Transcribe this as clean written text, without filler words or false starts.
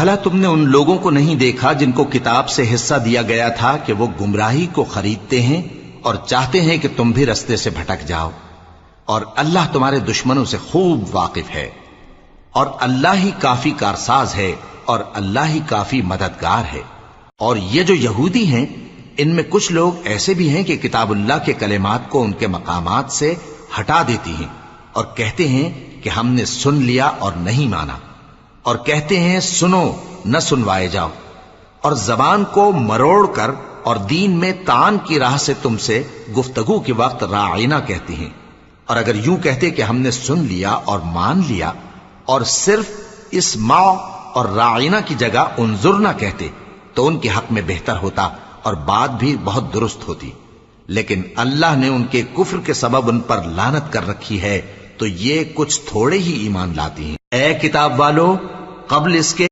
भला तुमने उन लोगों को नहीं देखा जिनको किताब से हिस्सा दिया गया था कि वो गुमराही को खरीदते हैं और चाहते हैं कि तुम भी रास्ते से भटक जाओ, और अल्लाह तुम्हारे दुश्मनों से खूब वाकिफ है, और अल्लाह ही काफी कारसाज है, और अल्लाह ही काफी मददगार है। और ये जो यहूदी हैं, इनमें कुछ लोग ऐसे भी हैं कि किताबुल्लाह के कलेमात को उनके मकामात से हटा देती हैं और कहते हैं कि हमने सुन लिया और नहीं माना, और कहते हैं सुनो न सुनवाए जाओ, और जबान को मरोड़ कर और दीन में तान की राह से तुमसे गुफ्तगू के वक्त राइना कहती हैं। और अगर यूं कहते कि हमने सुन लिया और मान लिया और सिर्फ इस माँ और राइना की जगह उन्जुर ना कहते तो उनके हक में बेहतर होता और बात भी बहुत दुरुस्त होती। लेकिन अल्लाह ने उनके कुफ्र के सबब उन पर लानत कर रखी है, तो ये कुछ थोड़े ही ईमान लाती हैं। ए किताब वालों, कब्ल इसके